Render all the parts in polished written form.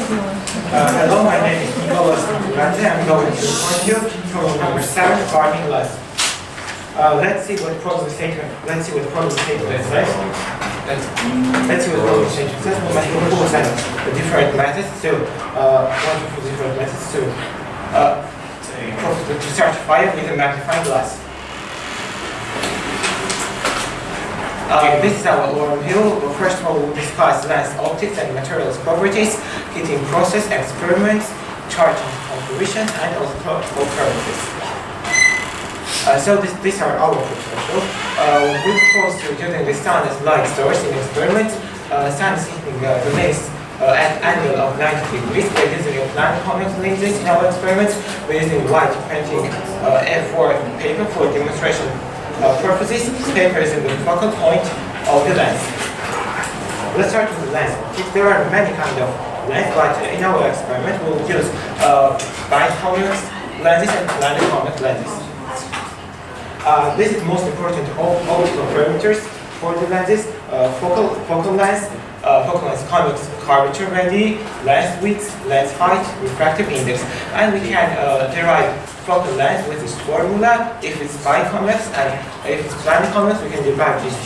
Hello, my name is Nicholas. I'm going to report you from number 7, parking lot. Let's see what problem statement. Let's see what problem statement says. Let's see what problem statement says. We must propose different methods to to search fire with a magnifying glass. This is our overview. First of all, we'll discuss lens optics and materials properties, heating process, experiments, charging configurations, and also alternatives. So these are our proposals. We propose to using the sun as light source in experiments. Sun is heating the lens at an angle of 90 degrees. We're using a plan convex lenses in our experiments. We're using white printing A4 paper for demonstration purposes. Paper is in the focal point of the lens. Let's start with the lens. There are many kinds of lens, but in our experiment we'll use biconvex lenses and planar-convex lenses. This is most important optical parameters for the lenses: focal length, convex curvature value, lens width, lens height, refractive index, and we can derive focal length with this formula. If it's biconvex and if it's planar-convex, we can derive this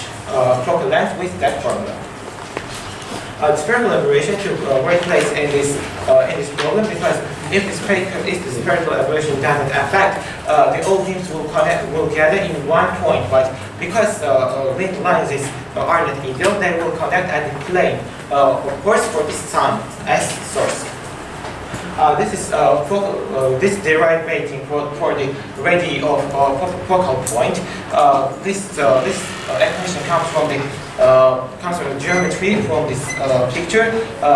focal length with that formula. The spherical aberration took great place in this problem, because if the spherical aberration doesn't affect, the all beams will gather in one point. But because linked lenses are not ideal, they will connect at the plane. Of course, for the sun as source. This is this derivative for the radii of focal point. This equation comes from the geometry from this picture.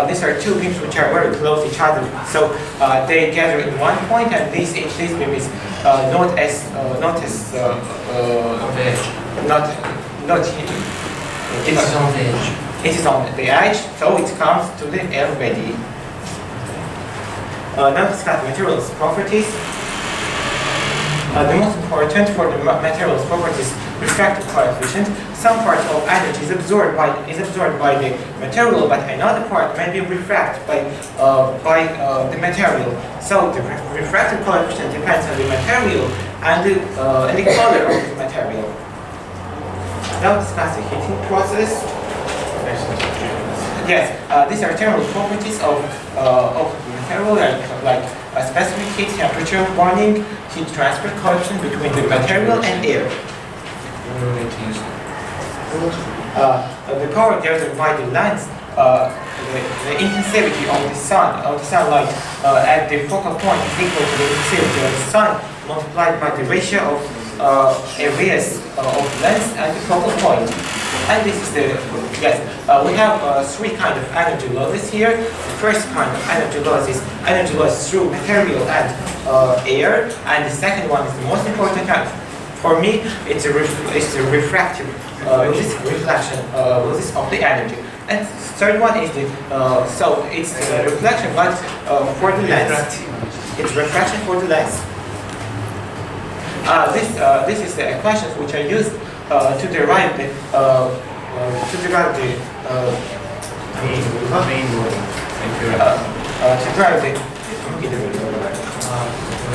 These are two beams which are very close to each other, so they gather in one point, and this beam is not it is on the edge. It is on the edge, so it comes to the radii. Now discuss materials properties. The most important for the materials properties, refractive coefficient. Some part of energy is absorbed by the material, but another part may be refracted by the material. So the refractive coefficient depends on the material and the color of the material. Now discuss the heating process. Yes, these are thermal properties of material, like a specific heat temperature warning, heat transfer coefficient between the material and air. The power gathered by the lens, the intensivity of the sunlight at the focal point is equal to the intensivity of the sun multiplied by the ratio of areas of lens and the focal point. And this is we have three kinds of energy losses here. The first kind of energy loss through material and air, and the second one is the most important kind. For me, it's a refractive reflection losses of the energy. And the third one is it's the reflection, but for the lens. It's refraction for the lens. This is the equations which are used to derive the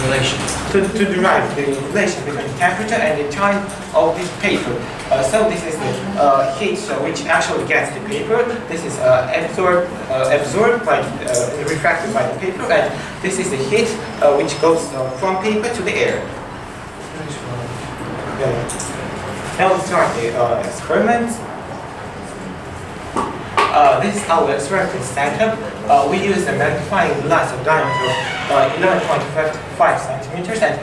relation. To derive the relation between temperature and the time of this paper. So this is the heat which actually gets the paper. This is absorbed by refracted by the paper, and this is the heat which goes from paper to the air. Now we'll start the experiment. This is our experimental setup. We use a magnifying glass of diameter of 11.5 centimeters and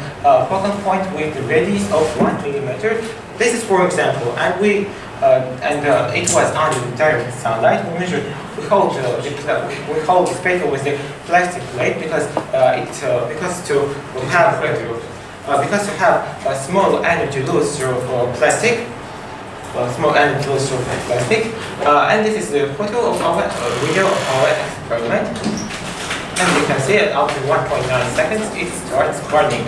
focal point with the radius of 1 millimeter. This is for example, and it was under the direct sunlight. We hold this paper with the plastic plate because to have a small energy loss through plastic. And this is the photo of our video of our experiment. And you can see it after 1.9 seconds it starts burning.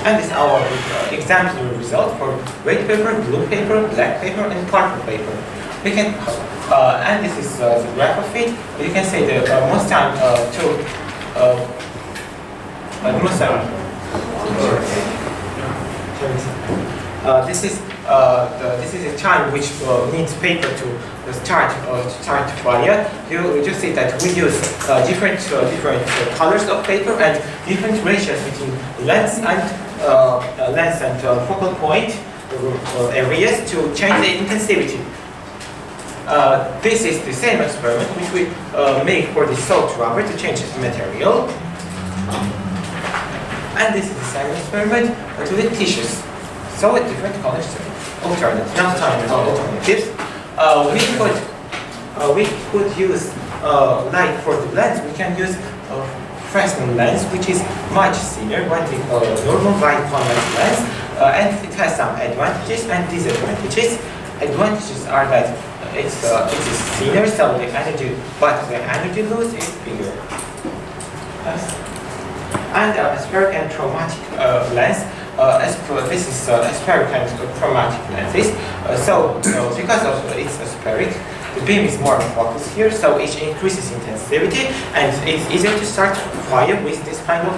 And this is our exemplary result for red paper, blue paper, black paper, and purple paper. We can And this is the graph of it. You can say the most time most time. This is a time which needs paper to start fire. You just see that we use different colors of paper and different ratios between lens and focal point areas to change the intensivity. This is the same experiment which we make for the salt rubber to change its material. And this is the same experiment to the tissues. So with different colors, alternatives. We could use like for the lens, we can use Fresnel lens, which is much thinner than the normal white convex lens, and it has some advantages and disadvantages. Advantages are that it is thinner, so the energy loss is bigger. And spheric and chromatic lens. This is spheric and chromatic lenses. Because of its spheric, the beam is more focused here, so it increases intensivity, and it's easier to start fire with this kind of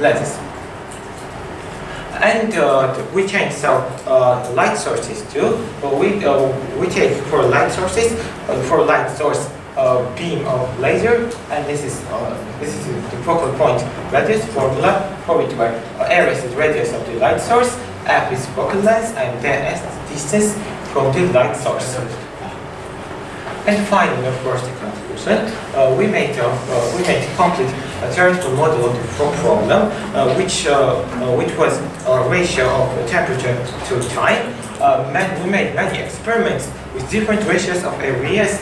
lenses. And we change light sources too. We take for light sources beam of laser, and this is the focal point radius formula for which R is the radius of the light source, F is focal length, and then S is distance from the light source. And finally, of course, the conclusion. We made a complete theoretical model of the problem, which was a ratio of temperature to time. We made many experiments with different ratios of areas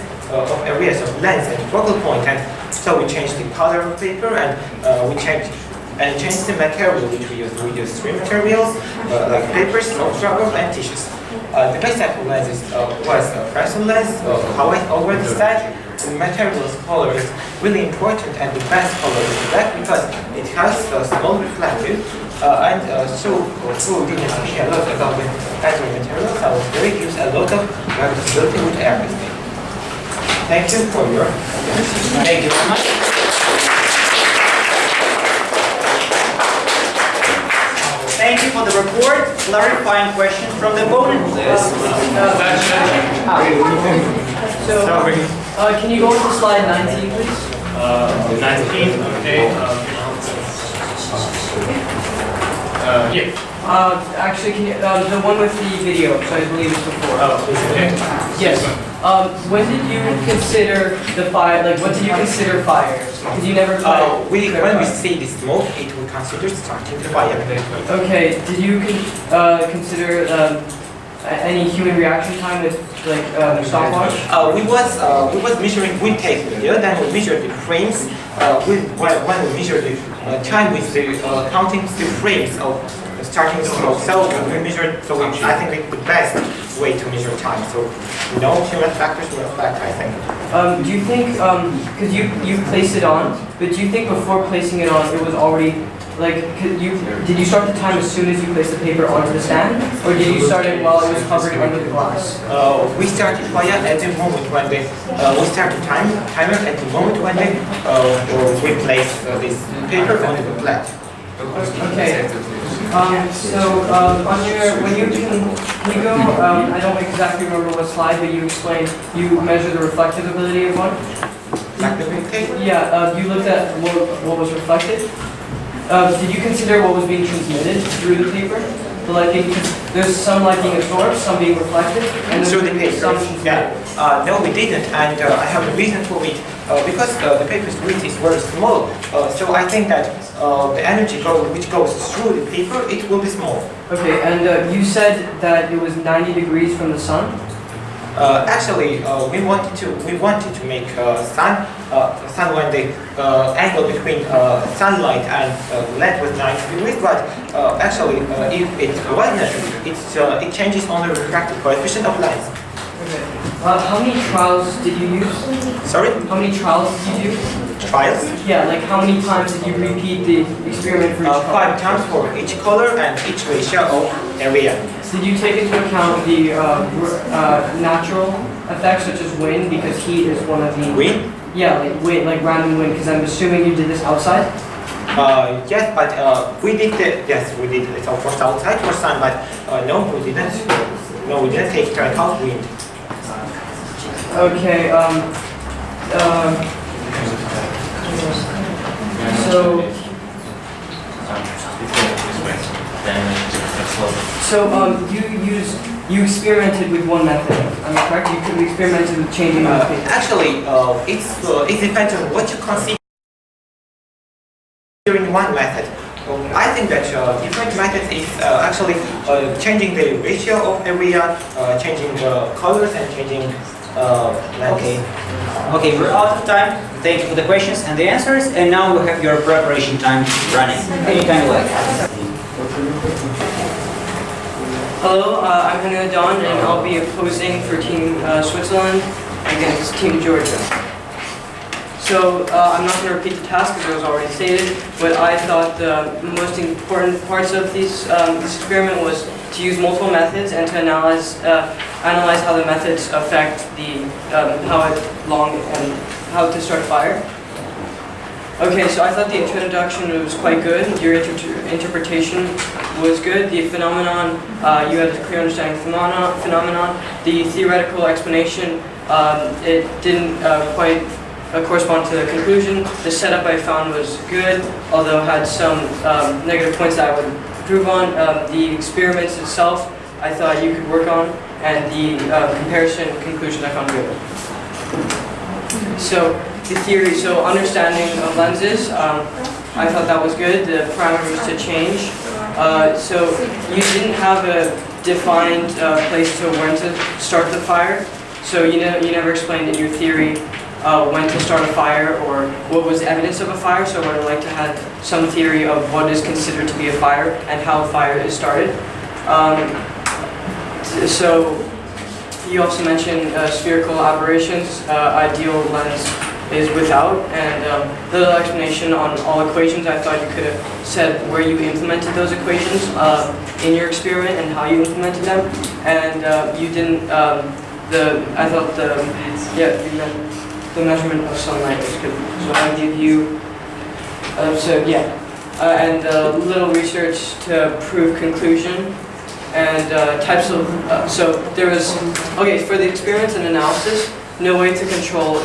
of lens and focal point, and so we changed the color of paper, and we changed the material which we use. We use three materials like paper, soft rubber, and tissues. The best type of lens was Fresnel lens. How I already said, the material's color is really important, and the best color is black because it has a small reflective. So didn't speak a lot about the battery materials, so it gives a lot of reversibility with everything. Thank you for your attention. Thank you very much. Thank you for the report. Clarifying questions from the opponent, please. Can you go to slide 19, please? 19, okay. Yeah. Actually, can you, the one with the video, so I believe it's before. Okay. Yes. When did you consider the fire, like what did you consider fire? Because you never when we see the smoke, it will consider starting the fire. Okay, did you consider any human reaction time with like stopwatch? We was measuring with tape video, then we measured the frames. When we measured the time with the counting the frames of starting the smoke. So we measured. So I think it's the best way to measure time. So no human factors will affect, I think. Do you think because you placed it on, but do you think before placing it on it was already like did you start the time as soon as you placed the paper onto the stand, or did you start it while it was hovering under the glass? We started fire at the moment when we started timer at the moment when we placed this paper on the plate. Okay. On your when you can you go I don't exactly remember what slide, but you explained you measure the reflective ability of one. Yeah. You looked at what was reflected. Did you consider what was being transmitted through the paper? The lighting, there's some lighting absorbed, some being reflected, and through the paper. Some no, we didn't, and I have a reason for it. Because the paper's width is very small, so I think that the energy which goes through the paper, it will be small. Okay, and you said that it was 90 degrees from the sun? Actually, we wanted to make sun when the angle between sunlight and LED was 90 degrees. But actually, if it wasn't, it changes on the refractive coefficient of lens. Okay. How many trials did you use? Sorry? How many trials did you do? Trials? Yeah, like how many times did you repeat the experiment for each color? 5 times for each color and each ratio of area. Did you take into account the natural effects such as wind, because heat is one of the... Wind? Yeah, like wind, like random wind, because I'm assuming you did this outside? Yes, but we did it of course outside for sun, but no, we didn't. No, we didn't take into account wind. Okay, you experimented with one method, am I correct? You experimented with changing the paper. Actually, it depends on what you consider in one method. I think that different methods is actually changing the ratio of area, changing the colors, and changing Okay. Okay, we're out of time. Thank you for the questions and the answers. And now we have your preparation time running. Anytime you like. Hello, I'm Henry Don, and I'll be opposing for Team Switzerland against Team Georgia. So I'm not going to repeat the task because it was already stated, but I thought the most important parts of this experiment was to use multiple methods and to analyze how the methods affect how to start a fire. Okay, so I thought the introduction was quite good. Your interpretation was good. The phenomenon, you had a clear understanding of the phenomenon. The theoretical explanation, it didn't quite correspond to the conclusion. The setup I found was good, although had some negative points that I would improve on. The experiments itself, I thought you could work on, and the comparison conclusion I found good. So the theory, so understanding of lenses, I thought that was good. The parameters to change. So you didn't have a defined place to when to start the fire. So you never explained in your theory when to start a fire or what was evidence of a fire. So I would like to have some theory of what is considered to be a fire and how a fire is started. So you also mentioned spherical aberrations. Ideal lens is without, and the little explanation on all equations. I thought you could have said where you implemented those equations in your experiment and how you implemented them. And you didn't. I thought the measurement of sunlight is good. So I give you. And little research to prove conclusion. And types of, so there was, for the experiments and analysis, no way to control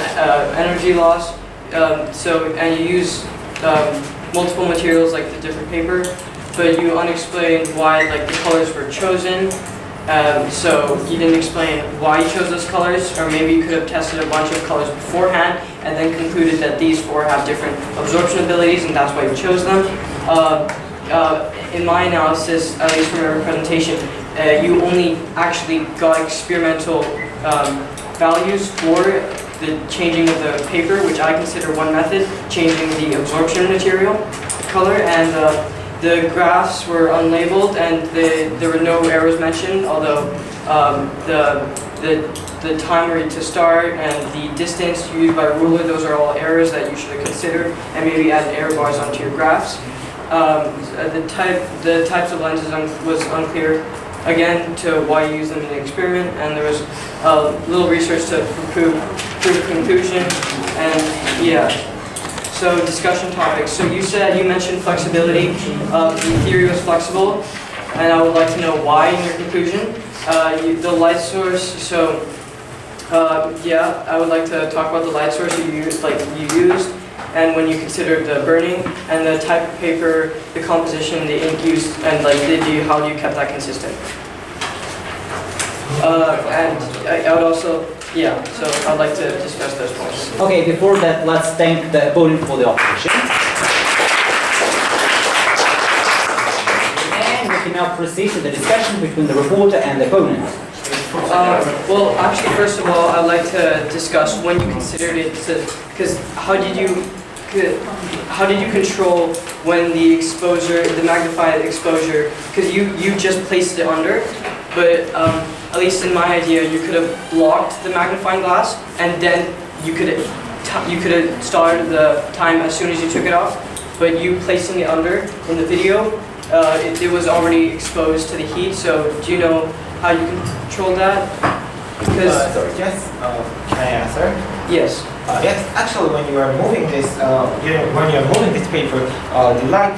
energy loss. And you use multiple materials like the different paper, but you unexplained why the colors were chosen. So you didn't explain why you chose those colors, or maybe you could have tested a bunch of colors beforehand and then concluded that these four have different absorption abilities and that's why you chose them. In my analysis, at least from your presentation, you only actually got experimental values for the changing of the paper, which I consider one method, changing the absorption material color, and the graphs were unlabeled and there were no errors mentioned, although the time to start and the distance used by ruler, those are all errors that you should have considered, and maybe add error bars onto your graphs. The types of lenses was unclear, again, to why you use them in the experiment, and there was little research to prove conclusion, and yeah. So discussion topics. So you mentioned flexibility. The theory was flexible, and I would like to know why in your conclusion. The light source. So I would like to talk about the light source you used, and when you considered the burning and the type of paper, the composition, the ink used, and how you kept that consistent. And I would also, so I'd like to discuss those points. Okay, before that, let's thank the opponent for the opposition. And we can now proceed to the discussion between the reporter and the opponent. Well, actually, first of all, I'd like to discuss when you considered it, because how did you control when the exposure, the magnified exposure, because you just placed it under, but at least in my idea, you could have blocked the magnifying glass, and then you could have started the time as soon as you took it off, but you placing it under in the video, it was already exposed to the heat, so do you know how you controlled that? Because Yes, can I answer? yes. Yes, actually, when you are moving this, when you are moving this paper, the light,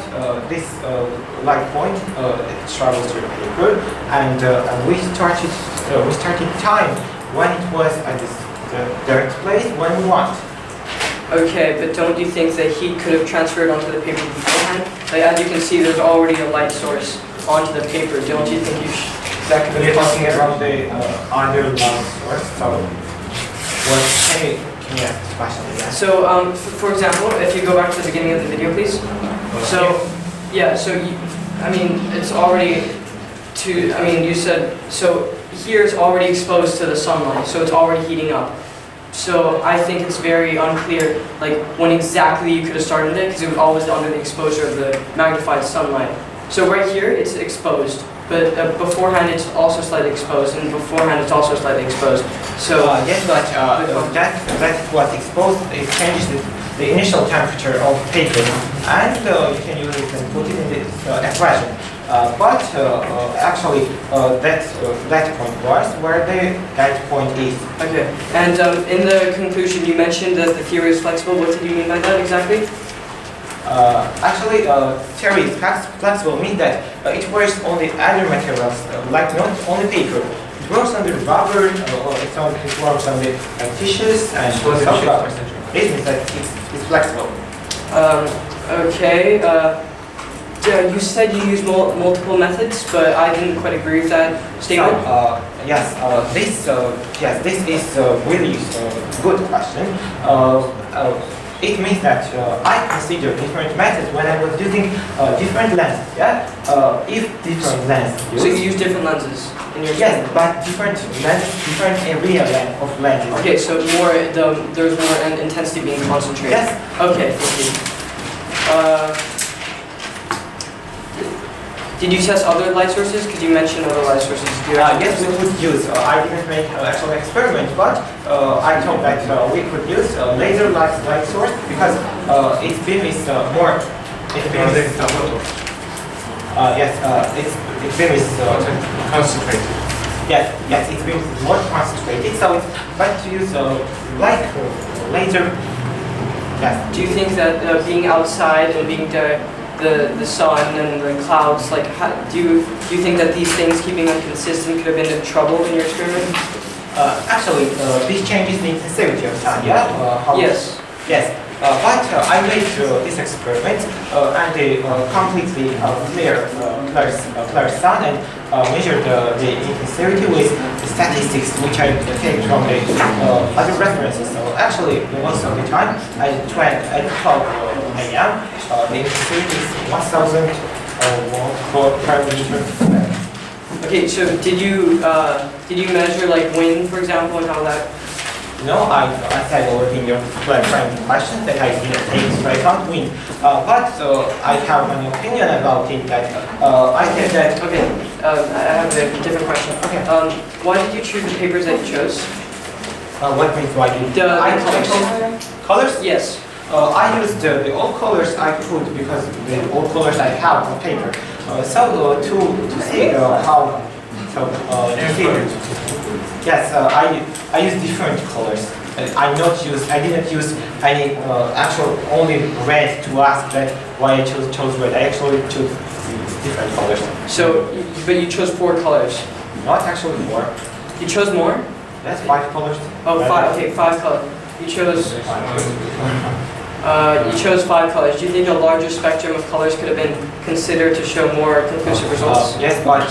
this light point, it travels through the paper, and we started time when it was at this direct place when we want. Okay, but don't you think that heat could have transferred onto the paper beforehand? Like, as you can see, there's already a light source onto the paper. Don't you think that could When have you're talking transferred? about the underground source, so what? Can you ask this question again? So, for example, if you go back to the beginning of the video, please. So, yeah, so I mean, it's already you said, so here it's already exposed to the sunlight, so it's already heating up. So I think it's very unclear, like, when exactly you could have started it, because it was always under the exposure of the magnified sunlight. So right here, it's exposed, but beforehand it's also slightly exposed, and beforehand it's also slightly exposed. So yes, but that was exposed. It changes the initial temperature of paper, and you can use it and put it in this equation. But actually, that point was where that point is. okay, and in the conclusion you mentioned that the theory is flexible. What did you mean by that exactly? Actually, theory is flexible means that it works on the other materials, like not only paper. It works on the rubber, it works on the tissues and soft rubber. It means that it's flexible. Okay. Yeah, you said you use multiple methods, but I didn't quite agree with that statement. Yes, this is a really good question. It means that I consider different methods when I was using different lenses. Yeah, if different lenses. So you use different lenses in your Yes, but different lenses, different area of lenses. Okay, so there's more intensity being concentrated. Yes. Okay, thank you. Did you test other light sources? Because you mentioned other light sources. Yes, we could use. I didn't make an actual experiment, but I thought that we could use a laser light source because its beam is more. Its beam is its beam is Concentrated. yes, its beam is more concentrated. So it's better to use like laser. Yes. Do you think that being outside and being the sun and the clouds, like, do you think that these things keeping them consistent could have been a trouble in your experiment? Actually, this changes the intensity of sun. Yeah. Yes. Yes. But I made this experiment and completely clear sun and measured the intensity with the statistics which I take from the other references. So actually, most of the time at 12 a.m. The intensity is 1,000 watt per meter. Okay, so did you measure like wind, for example, and how that? No, I said already in your clarifying question that I didn't take straight on wind. But I have an opinion about it that I think that... Okay, I have a different question. Okay. Why did you choose the papers that you chose? What means why did The colors? Colors? Yes. I used the all colors I could because the all colors I have on paper. So to see how... Yes, I use different colors. I didn't use any actual only red to ask that why I chose red. I actually chose different colors. So, but you chose 4 colors. Not actually 4. You chose more? That's 5 colors. Oh, 5. Okay, 5 colors. You chose 5 colors. Do you think a larger spectrum of colors could have been considered to show more conclusive results? Yes, but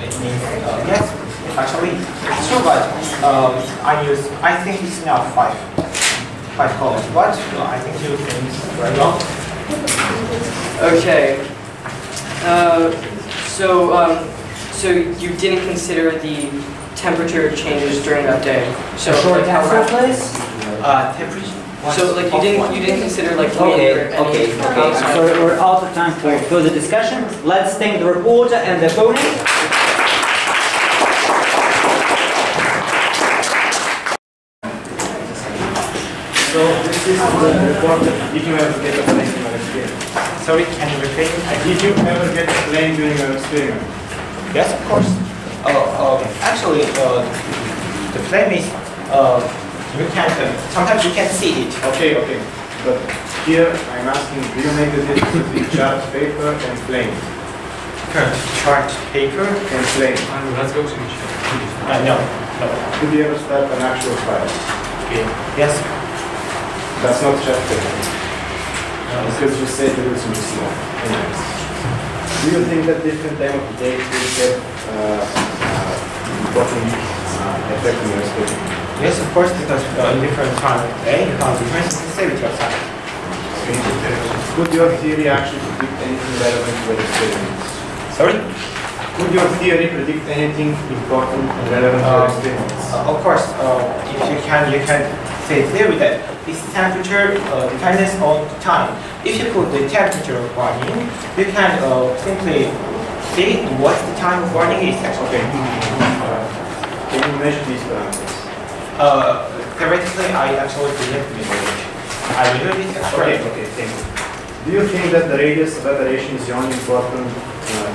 it means yes. Actually, it's true, but I think it's enough 5 colors. But I think you think very well. Okay. So you didn't consider the temperature changes during that day. So Short like how answer, rapid? please. Temperature. So like you didn't consider like wind or any. So we're out of time for further discussion. Let's thank the reporter and the opponent. So this is the report. Did you ever get a plane during your experiment? Sorry, can you repeat? Did you ever get a plane during your experiment? Yes, of course. Actually, the The flame is, you can, sometimes you can see it. Okay, okay. But here I'm asking, do you make the difference between chart paper and flame? Chart paper. And flame. Let's go to the chat. No. Could you ever start an actual fire? Okay. Yes. That's not chart paper. Because you said it was too small. Anyways. Do you think that different time of the day will have important effect on your study? Yes, of course, because in different time of day, you have different sensitivity of time. Could your theory actually predict anything relevant to your experiments? Sorry? Could your theory predict anything important and relevant to your experiments? Of course, if you can say clearly that this temperature depends on time. If you put the temperature of warning, you can simply see what the time of warning is actually. Can you measure these parameters? Theoretically, I actually didn't measure it. I measured it actually. Okay, thank you. Do you think that the radius of aberration is the only important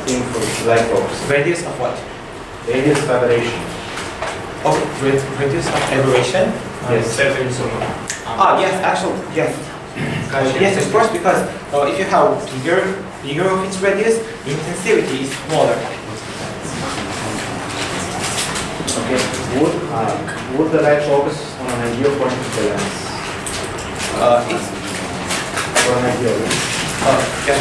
thing for light bulbs? Radius of what? Radius of aberration. Oh, radius of aberration? Yes. Yes, actually, yes. Yes, of course, because if you have bigger of its radius, the intensivity is smaller. Okay. Would the light focus on an ideal point of the lens? It's Or an ideal lens? yes,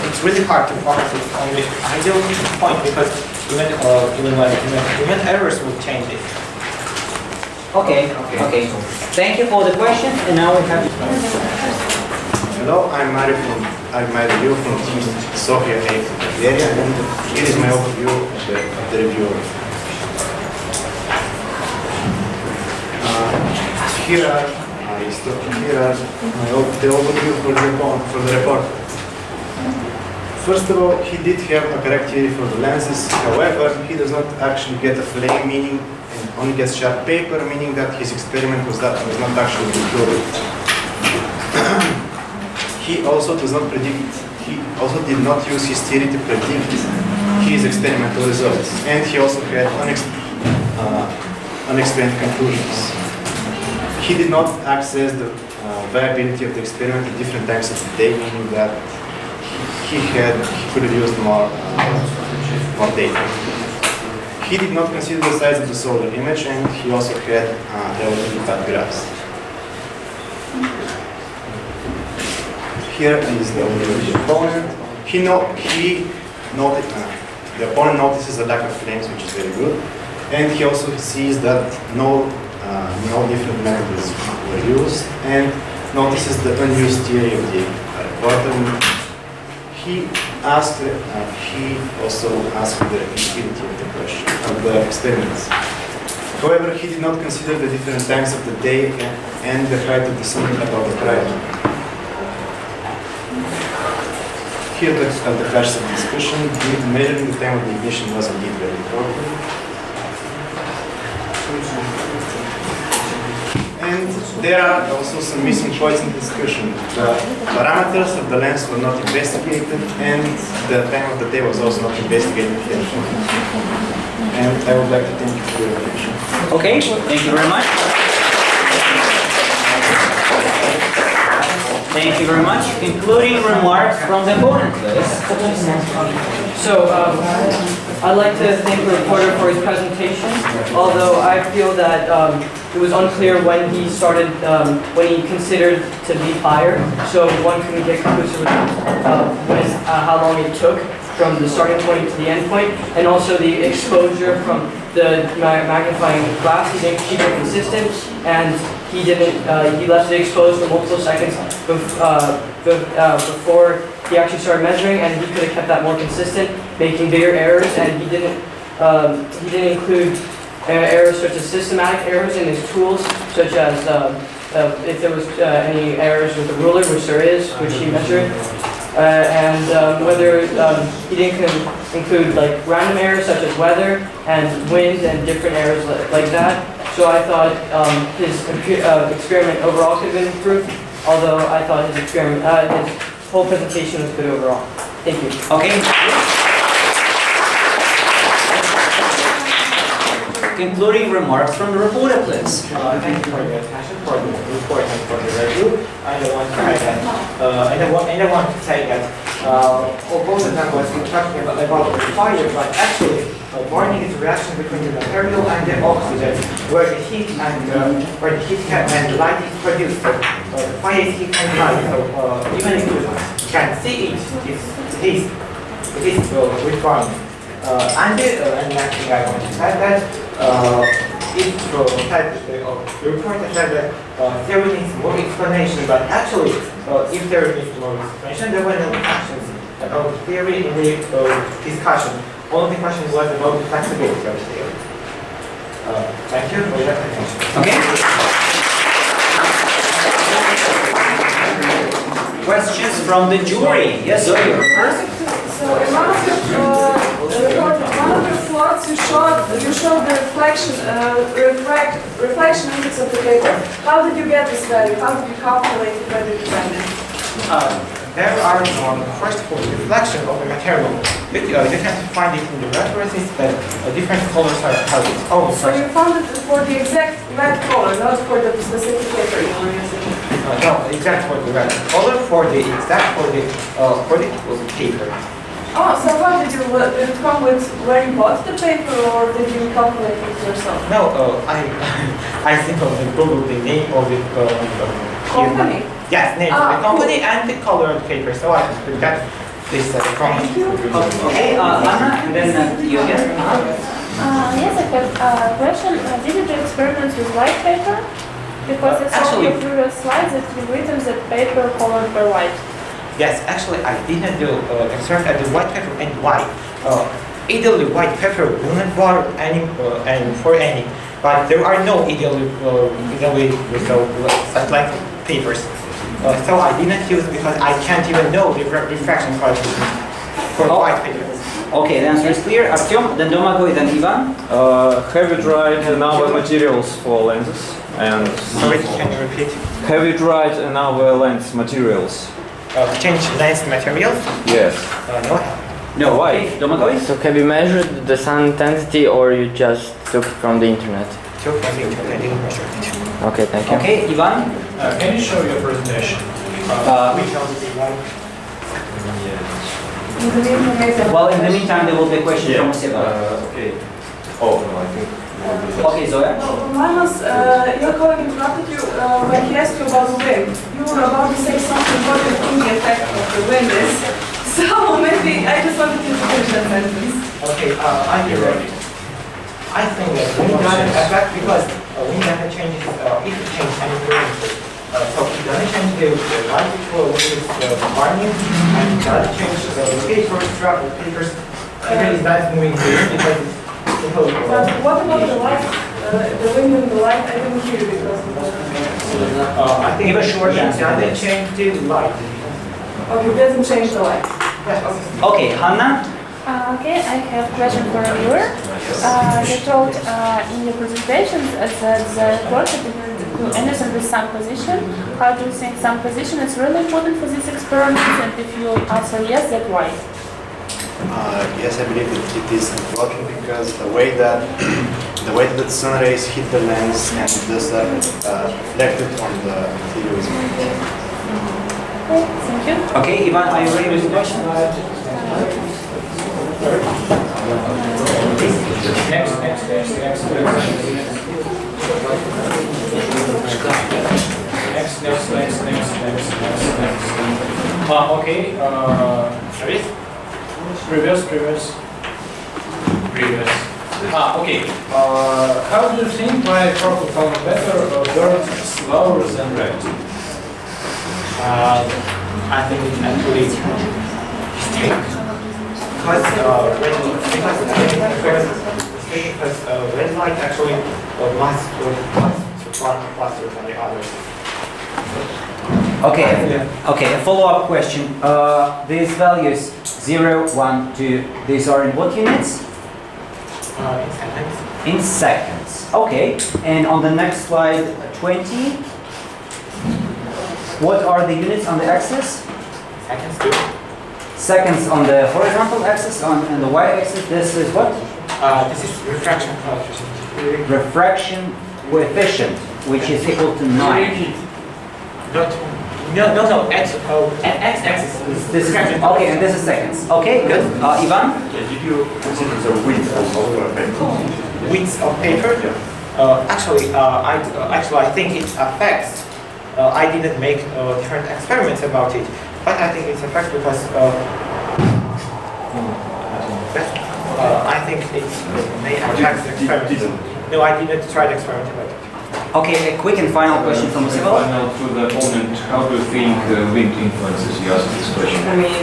it's really hard to focus it on the ideal point because even errors will change it. Okay. Thank you for the questions, and now we have. Hello, I'm Mario from Team Sofia 8 Bulgaria, and here is my overview of the reviewer. Here are the overview for the report. First of all, he did have a correct theory for the lenses. However, he does not actually get a flame, meaning and only gets sharp paper, meaning that his experiment was not actually included. He also does not predict. He also did not use his theory to predict his experimental results, and he also had unexplained conclusions. He did not access the viability of the experiment at different times of the day, meaning that he could have used more data. He did not consider the size of the solar image, and he also had relatively bad graphs. Here is the opponent. The opponent notices a lack of flames, which is very good, and he also sees that no different methods were used, and notices the unused theory of the reporter. He also asked the utility of the question of the experiments. However, he did not consider the different times of the day and the height of the sun above the horizon. Here the flashes of discussion. Measuring the time of the ignition was indeed very important. And there are also some missing points in the discussion. The parameters of the lens were not investigated, and the time of the day was also not investigated yet. And I would like to thank you for your attention. Okay, thank you very much. Thank you very much. Concluding remarks from the opponent, please. So, I'd like to thank the reporter for his presentation, although I feel that it was unclear when he started, when he considered to be higher, so one couldn't get conclusive results how long it took from the starting point to the end point, and also the exposure from the magnifying glass. He didn't keep it consistent, and he left it exposed for multiple seconds before he actually started measuring, and he could have kept that more consistent, making bigger errors, and he didn't include errors such as systematic errors in his tools, such as if there was any errors with the ruler, which there is, which he measured, and whether he didn't include like random errors such as weather and wind and different errors like that. So I thought his experiment overall could have been improved, although I thought his whole presentation was good overall. Thank you. Okay. concluding remarks from the reporter, please. Thank you for your attention, for the report and for the review. I don't want to say that. I don't want to say that. Both of them was talking about the fire, but actually, burning is a reaction between the material and the oxygen, where the heat and and light is produced. The fire is heat and light. So even if you can see it, it is with burning. And the next thing I want to say that it said the report said that there needs more explanation, but actually, if there is more explanation, there were no actions about theory in the discussion. Only question was about the flexibility of the theory. Thank you for your attention. Okay. Questions from the jury? Yes, Zoe, you're first. So in one of your plots, you showed the reflection index of the paper. How did you get this value? How did you calculate it? Where did you find it? There are, first of all, reflection of the material. You can find it in the references, but different colors are how it's own. So you found it for the exact red color, not for the specific paper you were using? No, exact for the red color, for the paper. Oh, so how did it come with where you bought the paper, or did you calculate it yourself? No, I think of the Google the name of the Company? Yes, name of the company and the color of the paper. So I could get this from. Thank you. Okay, Anna, and then you again. Yes, I have a question. Did you do experiments with white paper? Because I saw in your previous slides that you've written that paper colored by white. Yes, actually, I didn't do experiment at the white paper and white. Ideally, white paper will not work for any, but there are no ideally with like papers. So I didn't use because I can't even know the refraction coefficient for white paper. Okay, the answer is clear. Artyom, then Domagoj, then Ivan. Have you tried another materials for lenses? And Sorry, can you repeat? have you tried another lens materials? Change lens materials? Yes. No. No, Why? okay, Domagoj. So have you measured the sun intensity or you just took it from the internet? Took my picture, I didn't measure it. Okay, thank you. Okay, Ivan. Can you show your presentation? Well, in the meantime, there will be a question from Seba. Okay. Oh, no, I think. Okay, Zoya. Mine was, your colleague interrupted you when he asked you about the wind. You were about to say something about the effect of the wind is. So maybe I just wanted you to finish that sentence. Okay, I get ready. I think that wind doesn't affect because wind doesn't change if it changes any parameter. So it doesn't change the light flow, which is the burning, and it doesn't change the papers. Even it's not moving because it's But what about the light? The wind and the light, I didn't hear you because I think Give a short answer. it doesn't change the light. okay, it doesn't change the light. Okay, Hanna. Okay, I have a question for you. You told in your presentations that the report to understand the sun position. How do you think sun position is really important for this experiment? And if you answer yes, then why? Yes, I believe that it is important because the way that the sun rays hit the lens and thus are reflected on the material is important. Okay, thank you. Okay, Ivan, are you ready with the question? Next. Okay. Previous. Okay. How do you think my purple color better burns slower than red? I think it's actually because red light actually must run faster than the others. Okay, a follow-up question. These values 0, 1, 2, these are in what units? In seconds. In seconds. Okay, and on the next slide, 20. What are the units on the axis? Seconds too. Seconds on the horizontal axis, on the y-axis, this is what? This is refraction coefficient. refraction coefficient, which is equal to 9. No. X-axis is This is okay, and this is seconds. Okay, good. Ivan? Did you consider the width of paper? width of paper? Actually, I think it affects. I didn't make different experiments about it, but I think it affects because I think it may affect the experiment. No, I didn't try the experiment about it. Okay, a quick and final question from Sofia. Final to the opponent, how do you think wind influences? You asked this question. I mean,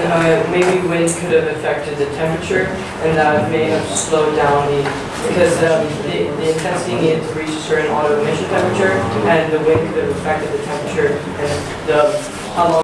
maybe wind could have affected the temperature, and that may have slowed down because the intensity needed to reach a certain auto emission temperature, and the wind could have affected the temperature and how long